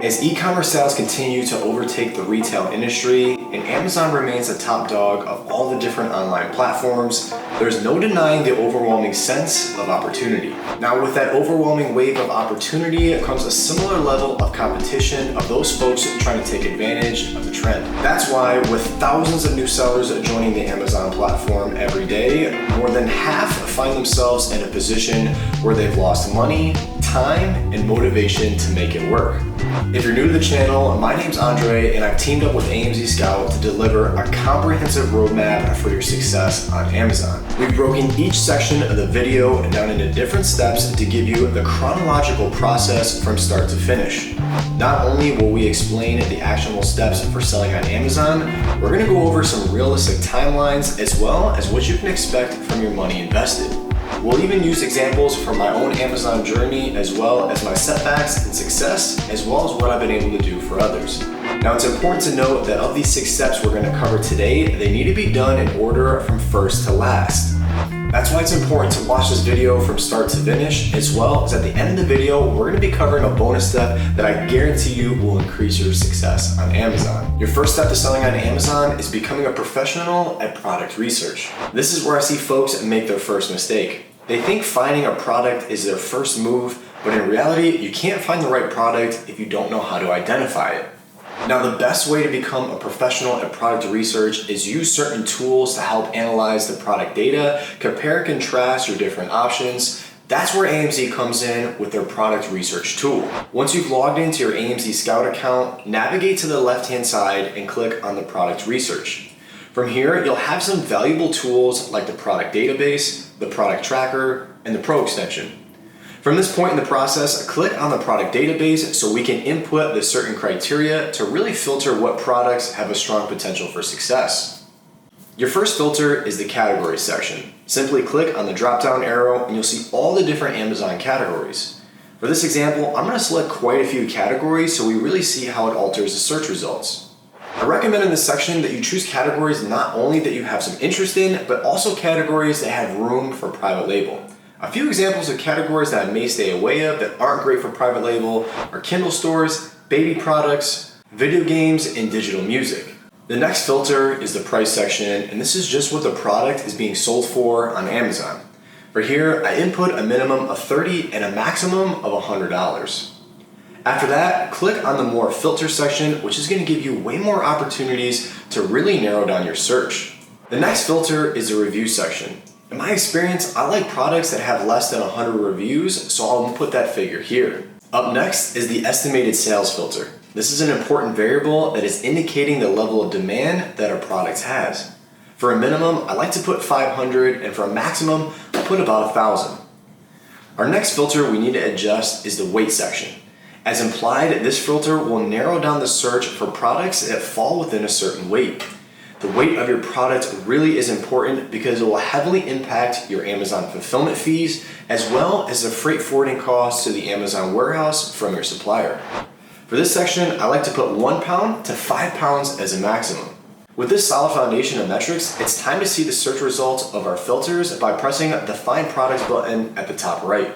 As e-commerce sales continue to overtake the retail industry and Amazon remains the top dog of all the different online platforms, there's no denying the overwhelming sense of opportunity. Now, with that overwhelming wave of opportunity comes a similar level of competition of those folks trying to take advantage of the trend. That's why, with thousands of new sellers joining the Amazon platform every day, more than half find themselves in a position where they've lost money, time, and motivation to make it work. If you're new to the channel, my name's Andre and I've teamed up with AMZ Scout to deliver a comprehensive roadmap for your success on Amazon. We've broken each section of the video down into different steps to give you the chronological process from start to finish. Not only will we explain the actionable steps for selling on Amazon, we're going to go over some realistic timelines as well as what you can expect from your money invested. We'll even use examples from my own Amazon journey as well as my setbacks and success, as well as what I've been able to do for others. Now, it's important to note that of these 6 steps we're going to cover today, they need to be done in order from first to last. That's why it's important to watch this video from start to finish, as well as at the end of the video, we're going to be covering a bonus step that I guarantee you will increase your success on Amazon. Your first step to selling on Amazon is becoming a professional at product research. This is where I see folks make their first mistake. They think finding a product is their first move, but in reality, you can't find the right product if you don't know how to identify it. Now, the best way to become a professional at product research is use certain tools to help analyze the product data, compare and contrast your different options. That's where AMZ comes in with their product research tool. Once you've logged into your AMZ Scout account, navigate to the left-hand side and click on the product research. From here, you'll have some valuable tools like the product database, the product tracker, and the Pro extension. From this point in the process, click on the product database so we can input the certain criteria to really filter what products have a strong potential for success. Your first filter is the category section. Simply click on the drop-down arrow and you'll see all the different Amazon categories. For this example, I'm going to select quite a few categories so we really see how it alters the search results. I recommend in this section that you choose categories not only that you have some interest in, but also categories that have room for private label. A few examples of categories that I may stay away of that aren't great for private label are Kindle stores, baby products, video games, and digital music. The next filter is the price section, and this is just what the product is being sold for on Amazon. For here, I input a minimum of $30 and a maximum of $100. After that, click on the More Filter section, which is going to give you way more opportunities to really narrow down your search. The next filter is the review section. In my experience, I like products that have less than 100 reviews, so I'll put that figure here. Up next is the estimated sales filter. This is an important variable that is indicating the level of demand that a product has. For a minimum, I like to put 500, and for a maximum, I'll put about 1,000. Our next filter we need to adjust is the weight section. As implied, this filter will narrow down the search for products that fall within a certain weight. The weight of your product really is important because it will heavily impact your Amazon fulfillment fees as well as the freight forwarding costs to the Amazon warehouse from your supplier. For this section, I like to put 1 pound to 5 pounds as a maximum. With this solid foundation of metrics, it's time to see the search results of our filters by pressing the Find Products button at the top right.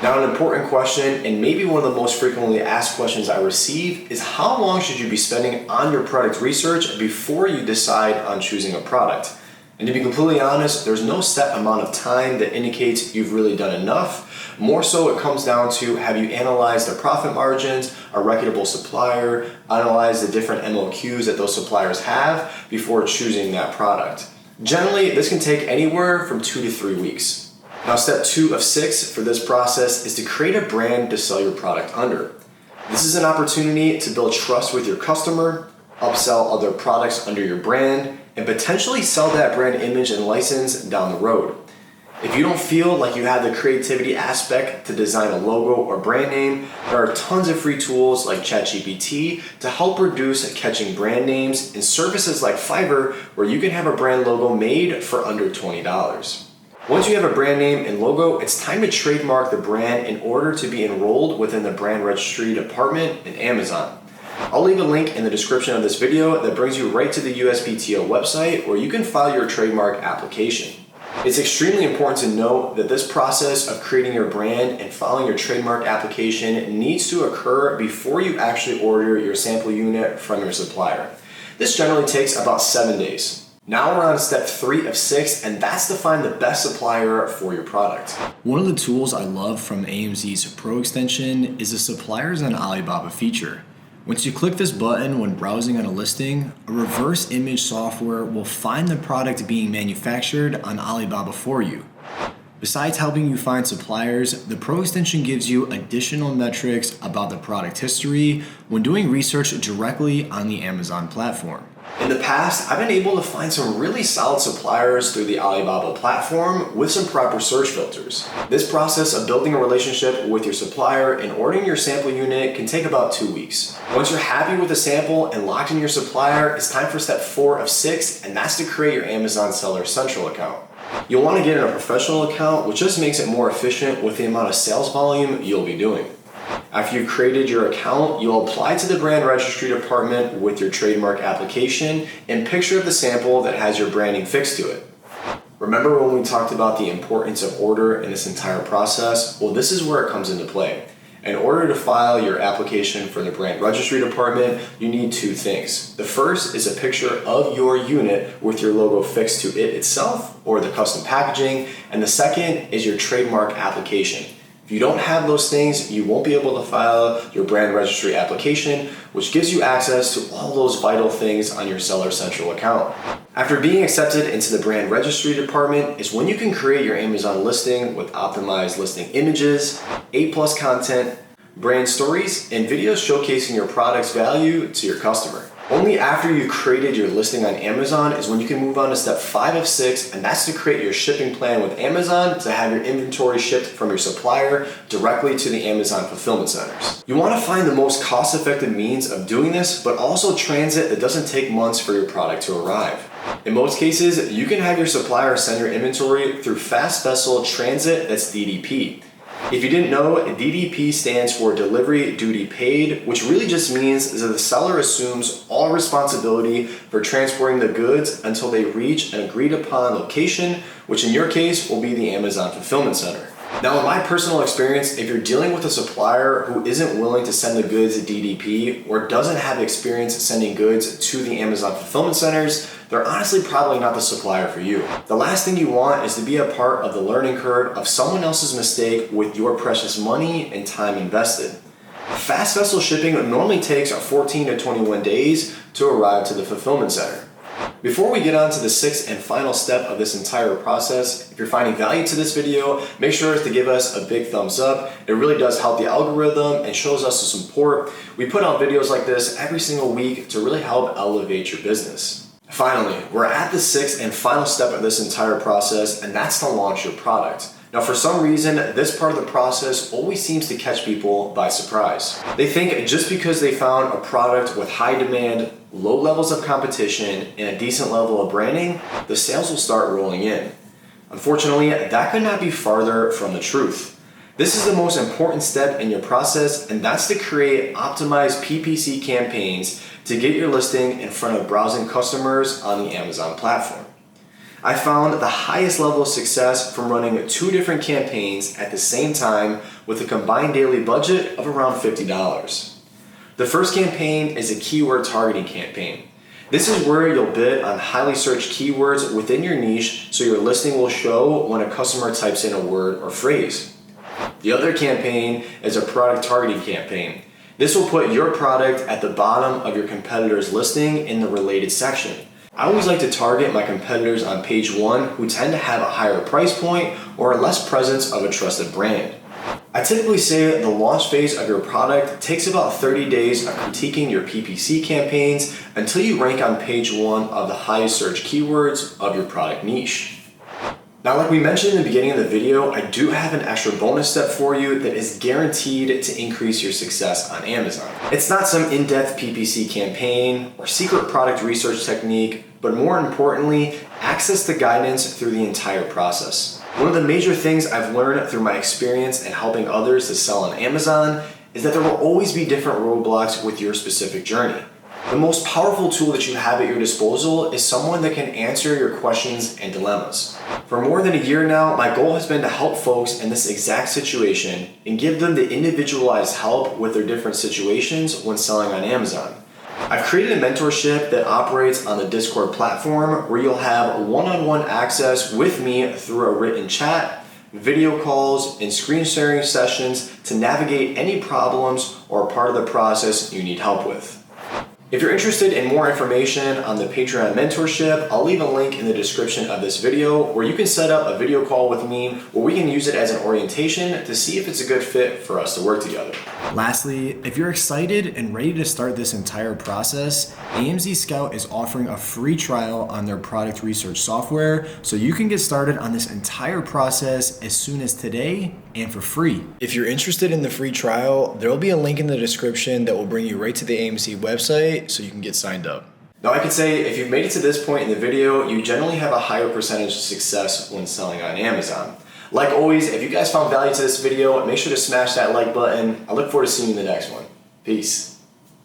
Now, an important question, and maybe one of the most frequently asked questions I receive, is how long should you be spending on your product research before you decide on choosing a product? And to be completely honest, there's no set amount of time that indicates you've really done enough. More so, it comes down to have you analyzed the profit margins, a reputable supplier, analyze the different MOQs that those suppliers have before choosing that product. Generally, this can take anywhere from 2 to 3 weeks. Now, step 2 of 6 for this process is to create a brand to sell your product under. This is an opportunity to build trust with your customer, upsell other products under your brand, and potentially sell that brand image and license down the road. If you don't feel like you have the creativity aspect to design a logo or brand name, there are tons of free tools like ChatGPT to help reduce catching brand names and services like Fiverr where you can have a brand logo made for under $20. Once you have a brand name and logo, it's time to trademark the brand in order to be enrolled within the brand registry department in Amazon. I'll leave a link in the description of this video that brings you right to the USPTO website where you can file your trademark application. It's extremely important to note that this process of creating your brand and filing your trademark application needs to occur before you actually order your sample unit from your supplier. This generally takes about 7 days. Now we're on step 3 of 6, and that's to find the best supplier for your product. One of the tools I love from AMZ's Pro extension is the Suppliers on Alibaba feature. Once you click this button when browsing on a listing, a reverse image software will find the product being manufactured on Alibaba for you. Besides helping you find suppliers, the Pro extension gives you additional metrics about the product history when doing research directly on the Amazon platform. In the past, I've been able to find some really solid suppliers through the Alibaba platform with some proper search filters. This process of building a relationship with your supplier and ordering your sample unit can take about 2 weeks. Once you're happy with the sample and locked in your supplier, it's time for step 4 of 6, and that's to create your Amazon Seller Central account. You'll want to get in a professional account, which just makes it more efficient with the amount of sales volume you'll be doing. After you've created your account, you'll apply to the brand registry department with your trademark application and picture of the sample that has your branding fixed to it. Remember when we talked about the importance of order in this entire process? Well, this is where it comes into play. In order to file your application for the brand registry department, you need 2 things. The first is a picture of your unit with your logo fixed to it itself or the custom packaging, and the second is your trademark application. If you don't have those things, you won't be able to file your brand registry application, which gives you access to all those vital things on your Seller Central account. After being accepted into the brand registry department is when you can create your Amazon listing with optimized listing images, A+ content, brand stories, and videos showcasing your product's value to your customer. Only after you've created your listing on Amazon is when you can move on to step 5 of 6, and that's to create your shipping plan with Amazon to have your inventory shipped from your supplier directly to the Amazon fulfillment centers. You want to find the most cost-effective means of doing this, but also transit that doesn't take months for your product to arrive. In most cases, you can have your supplier send your inventory through Fast Vessel Transit, that's DDP. If you didn't know, DDP stands for Delivery Duty Paid, which really just means that the seller assumes all responsibility for transporting the goods until they reach an agreed upon location, which in your case will be the Amazon Fulfillment Center. Now, in my personal experience, if you're dealing with a supplier who isn't willing to send the goods to DDP or doesn't have experience sending goods to the Amazon fulfillment centers, they're honestly probably not the supplier for you. The last thing you want is to be a part of the learning curve of someone else's mistake with your precious money and time invested. Fast vessel shipping normally takes 14 to 21 days to arrive to the fulfillment center. Before we get on to the 6th and final step of this entire process, if you're finding value to this video, make sure to give us a big thumbs up. It really does help the algorithm and shows us the support. We put out videos like this every single week to really help elevate your business. Finally, we're at the 6th and final step of this entire process, and that's to launch your product. Now, for some reason, this part of the process always seems to catch people by surprise. They think just because they found a product with high demand, low levels of competition, and a decent level of branding, the sales will start rolling in. Unfortunately, that could not be farther from the truth. This is the most important step in your process, and that's to create optimized PPC campaigns to get your listing in front of browsing customers on the Amazon platform. I found the highest level of success from running 2 different campaigns at the same time with a combined daily budget of around $50. The first campaign is a keyword targeting campaign. This is where you'll bid on highly searched keywords within your niche so your listing will show when a customer types in a word or phrase. The other campaign is a product targeting campaign. This will put your product at the bottom of your competitor's listing in the related section. I always like to target my competitors on page 1 who tend to have a higher price point or less presence of a trusted brand. I typically say the launch phase of your product takes about 30 days of critiquing your PPC campaigns until you rank on page 1 of the highest search keywords of your product niche. Now, like we mentioned in the beginning of the video, I do have an extra bonus step for you that is guaranteed to increase your success on Amazon. It's not some in-depth PPC campaign or secret product research technique, but more importantly, access the guidance through the entire process. One of the major things I've learned through my experience in helping others to sell on Amazon is that there will always be different roadblocks with your specific journey. The most powerful tool that you have at your disposal is someone that can answer your questions and dilemmas. For more than a year now, my goal has been to help folks in this exact situation and give them the individualized help with their different situations when selling on Amazon. I've created a mentorship that operates on the Discord platform where you'll have one-on-one access with me through a written chat, video calls, and screen sharing sessions to navigate any problems or part of the process you need help with. If you're interested in more information on the Patreon mentorship, I'll leave a link in the description of this video where you can set up a video call with me where we can use it as an orientation to see if it's a good fit for us to work together. Lastly, if you're excited and ready to start this entire process, AMZ Scout is offering a free trial on their product research software, so you can get started on this entire process as soon as today and for free. If you're interested in the free trial, there will be a link in the description that will bring you right to the AMZ website so you can get signed up. Now I can say if you've made it to this point in the video, you generally have a higher percentage of success when selling on Amazon. Like always, if you guys found value to this video, make sure to smash that like button. I look forward to seeing you in the next one. Peace.